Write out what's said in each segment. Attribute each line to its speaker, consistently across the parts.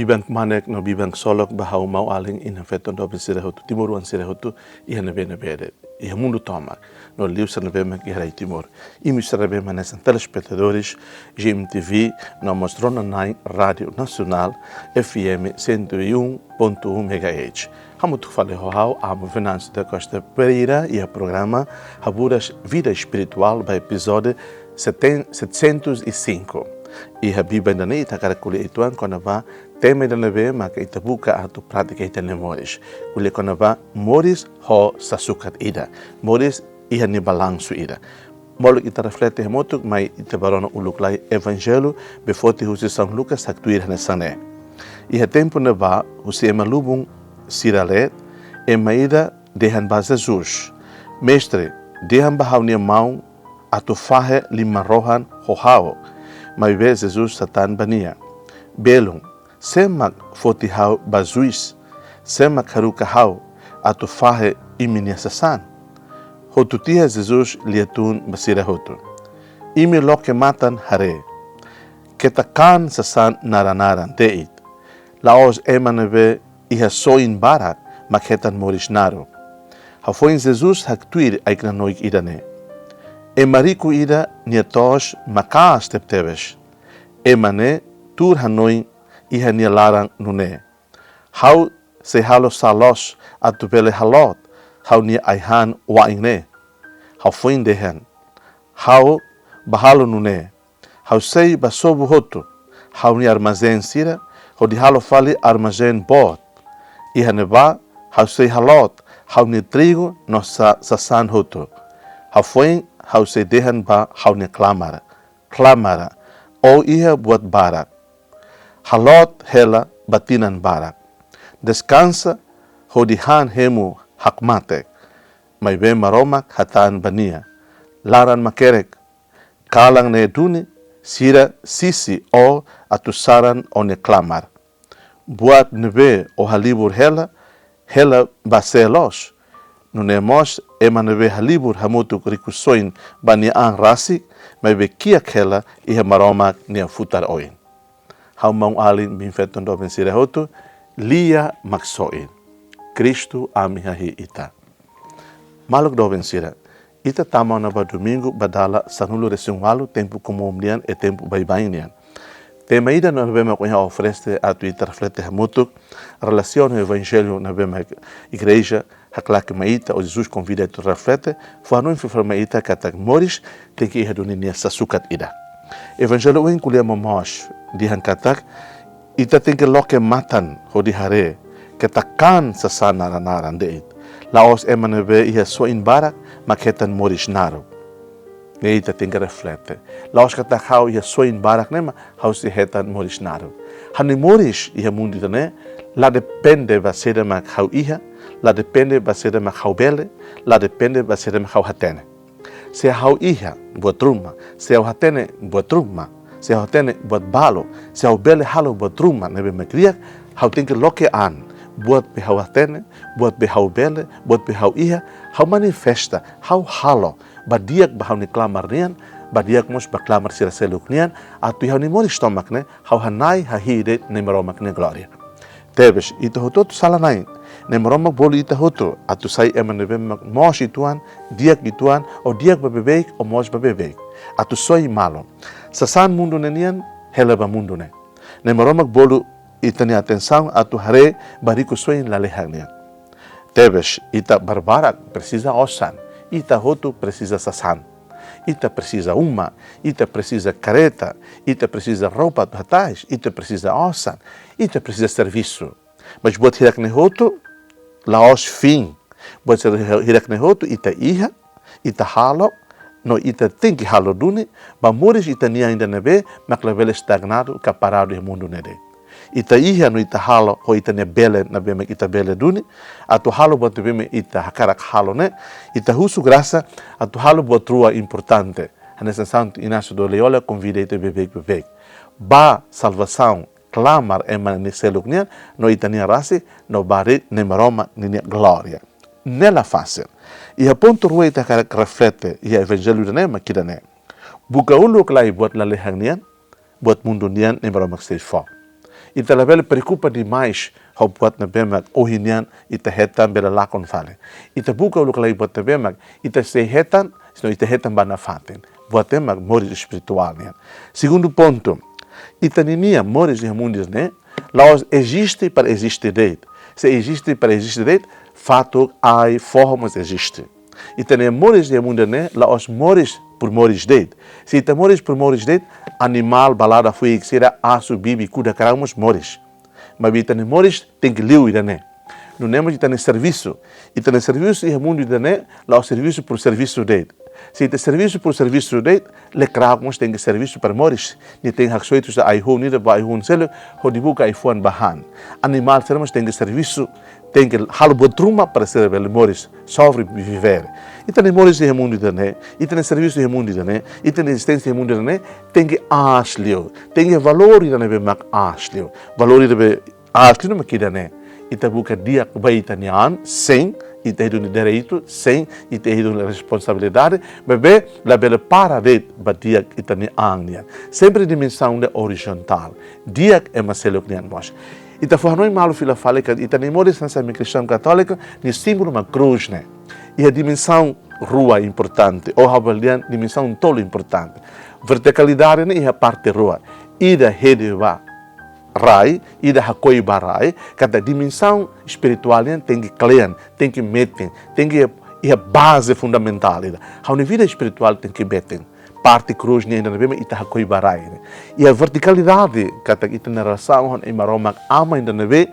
Speaker 1: bibang manek no bibang solok bahau mau aling ina feton do besira hotu timuruan sira hotu iha na bede iha mundo toma no liu sa nebe iha timor imi sira be manes telespectadores GMTV no mostrona na Rádio Nacional FM 101.1 MHz. Hamutu fale hohau amo Venâncio da Costa Pereira e a programa HABURAS VIDA ESPIRITUÁL by episódio 705. E a Bíblia ainda nem está calculando ituan quando vai tema ainda nebe maka ita buka atu prática ita nemores. Kule quando vai moris ho sasukat ida. Moris iha ni balanço ida. Molo ita reflete motu mai ita barona uluklai evangelho befote husi São Lucas haktuir nesane. Iha tempo neba husi emalubung siralet emaida dehan ba Jesus. Mestre, dehan ba haunia mau atu fahe lima rohan hohao. Mai be Jesus satan bania. Belum, semak fotihau bazuis, semak harukahau, atu fahe iminia sasan. Hotutia Jesus liatun basira hotu. Imi loke matan hare. Ketakan sasan naranaran teit. Laos emanebe iha soin barak maketan morisnaro. Hafoin Jesus haktuir aiknanoik idane. E mariku ida nietos makas tepteves. E mane tur hanoi iha nia larang nune. Hau se halo salos atu pele halot. Hau nia aihan waingne. Hau foin dehen. Hau bahalo nune. Hau sei basobu hotu. Hau nia armazen sira. Hau di halo fali armazen bot. Iha neba hau sei halot. Hau nia trigo no sasan hotu. Hau foin hau se dehan ba hau ne klamara. Klamara. O iha buat barak. Halot hela batinan barak. Descansa hodihan hemu hakmatek. Mai be maromak hatan bania. Laran makerek. Kalang ne duni sira sisi o atusaran o ne klamar. Buat nebe o halibur hela baselos. Nunemos emanebe halibur hamutu rikusoin bani ang rasik may be kiak hela iha maromak nia futar oin. Hau maung alin binfeton do bensire hotu lia maksoin. Kristu amihahi ita. Maluk do bensira. Ita tamau na ba domingo badala sanulu resungwalu tempo komumnian e tempo baibainian. Tema ida no bema kunha oferece atu ita reflete hamutu relação no evangelho na bema igreja haklak maita o Jesus convida tu reflete fa no info maita katak moris tem que ir dunia sasukat ida. Evangelho wen kulia momos dihan katak ita tem que loke matan hodi hare katakan sasana naran deit. Laos emanebe ia so in barak maketan moris naro. Neita tem que reflete. Laos katak hau ia so in barak nema hau si hetan moris naro. Hani moris ia mundi tane la depende va ser mak hau iha. La depende va ser mak hau bele, la depende va ser mak hau hatene. Se hau iha buat rumah, se hau hatene buat rumah, se hau hatene buat balo, se hau bele halo buat rumah, nebe makriak, hau tingke loke an, buat be hau hatene, buat be hau bele, buat be hau iha, hau manifesta, hau halo, badiak bahau ni klamar nian, badiak mos baklamar sira seluk nian, atu hau ni mori stomak ne, hau hanai hahide ne meromak ne gloria. Tebes, ito hotot salanain. Nemeromak bolu ita hoto atu sai emanebe mos ituan diak ituan o diak bebek o mos bebek atu soi malo sasan mundo nenian helaba mundo ne nemeromak bolu itani atenção atu hare bariku soi lalehania tebes ita barbarak precisa osan ita hoto precisa sasan ita precisa uma ita precisa careta ita precisa roupa atrás ita precisa osan ita precisa serviço mas buat hirak ne hoto laos fim, buat ser hirak nehotu ita iha, ita halo, no ita tem que halo duni, ba moris ita nia ainda nebe, mak level estagnado, caparado e mundo nede. Ita iha no ita halo, ho ita ne bele na beme ita bele duni, atu halo buat beme ita hakarak halo ne, ita husu graça, atu halo buat rua importante. Nessa santo Inácio do Loyola convida ita bebek. Ba salvação clamar eman seluknian no itania rasi no bari nemeroma ninia gloria nella fase ia ponto rua ita karak reflete ia evangelho de nema kidane buka ulu klai buat lalehang nian buat mundo nian nemeroma stage 4 ita label preocupa demais how buat na bemak ohinian ita hetan bela lakon fale. Ita buka uluk lagi buat na bemak ita se hetan, senão ita hetan bana faten. Buat bemak moris espiritual nian. Segundo ponto, ita ninia moris de mundos né, laos existe para existir. Se existe para existir, fato ai formas existe. Ita ne moris de mundos né, laos moris por moris deit. Se ita moris por moris deit, animal balada foi que será asu bibi kuda karamos moris. Mas ita ne moris tem que liu ida né. Não nemos ita ne serviço. Ita ne serviço e mundo ida né, laos serviço por serviço deit. Se ita serviço por serviço deit, le kragmos tem que serviço para moris. Ni tem haksoitus da aihon ni da ba aihon selo, hodibuka aifuan bahan. Animal seremos tem que serviço, tem que halbo truma para ser bel moris, sofre viver. Ita ne moris de mundo da né, ita ne serviço de mundo da né, ita ne existência de mundo da né, tem que aslio, tem que valor ida ne be mak aslio. Valor ida be aslio no makida né. Ita buka dia baita nian sem ita hidup direito, sem ita hidup responsabilidade, bebê la bela para de badia ita ni angnia. Sempre dimensão de horizontal. Dia é maselo que nós. Ita fornoi malu fila fale que ita nem moris na semi cristã católica ni símbolo uma cruz né. E a dimensão rua importante, ou habalian dimensão tolo importante. Verticalidade né e a parte rua. Ida hedeva rai, ida hakoi barai, cada dimensão espiritual tem que clean, tem que meter, tem que a base fundamental. A vida espiritual tem que meter. Parte cruz ainda não vemos ita hakoi barai. E a verticalidade, kata ita na relação em maroma ama ainda não vê,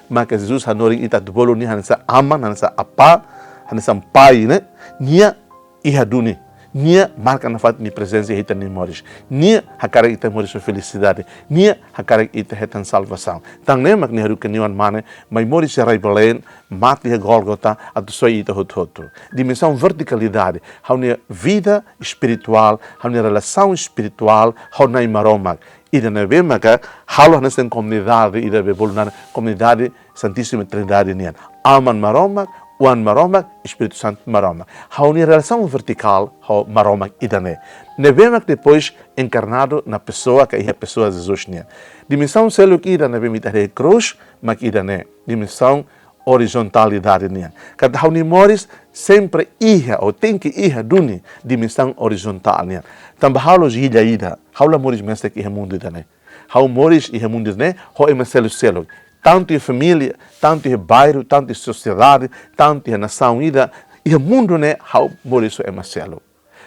Speaker 1: mas que Jesus hanori ita debolo ni hansa ama, hansa apa, hansa pai, né? Nia ihaduni. Nia marca na fato de presença ita nem moris. Nia hakara ita moris felicidade. Nia hakara ita hetan salvação. Tang nemak ni haru keniwan mane, mas moris serai Belém, mati a Golgota, atu soi ita hotu. Dimensão verticalidade. Hau ne vida espiritual, hau ne relação espiritual, hau na imaromak. Ida na bemaka, halo nessa comunidade, ida be bolunar comunidade Santíssima Trindade nian. Aman maromak, Wan maromak, Espírito Santo maromak. Há uma relação vertical, há maromak idane. Nebemak depois encarnado na pessoa que é a pessoa de Jesus nian. Dimensão selo que ida nebemita de cruz, mas idane. Dimensão horizontalidade nian. Cada há moris sempre ia ou tem que ir duni dimensão horizontal nian. Também há os ida, há o moris mestre que é mundo idane. Há o moris e é mundo idane, há o selo. Tanto em família, tanto em bairro, tanto em sociedade, tanto em nação ida, e o mundo né, how moriso é Marcelo.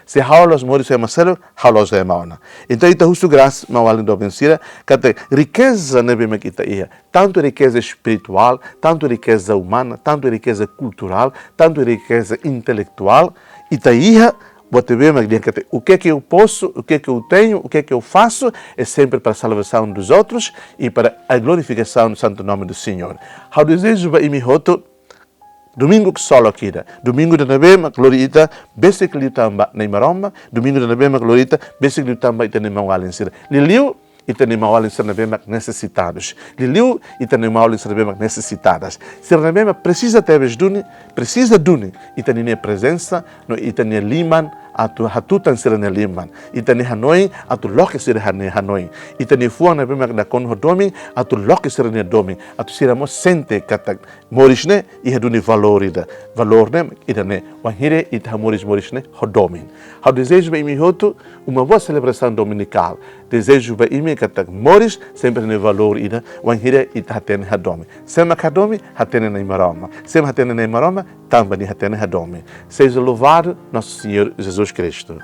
Speaker 1: Se how los moriso é Marcelo, how los é Mauna. Então ita justo graça mawalin do vencida, que riqueza né bem que ita ia, tanto riqueza espiritual, tanto riqueza humana, tanto riqueza cultural, tanto riqueza intelectual, ita ia você vê, mas o que é que eu posso, o que é que eu tenho, o que é que eu faço, é sempre para a salvação dos outros e para a glorificação do santo nome do Senhor. Ao desejo vai me roto, domingo que solo aqui, domingo de navema, glorita, bese que lhe tamba na imaroma, domingo de navema, glorita, bese que lhe tamba e tem mão alensira. Liliu, e tem mão alensira navema necessitados. Liliu, e tem mão alensira navema necessitadas. Se navema precisa ter dune, precisa dune, e tem a presença, e tem liman, atu hatutan sira ne liman. Ita ni Hanoi, atu loke sira ne Hanoi. Ita ni fuang na bima na konho domi, atu loke sira ne domi. Atu sira mo sente kata moris ne, iha duni valorida. Valor ne, ita ne, wahire ita moris ne, hodomin. Hau desejo ba imi hotu, uma boa celebração dominical. Desejo ba imi kata moris, sempre ne valor ida, wahire ita hatene hadomi. Sema hadomi, hatene na imaroma. Sema hatene na imaroma, também hatene hadomi. Seja louvado nosso Senhor Jesus Cristo.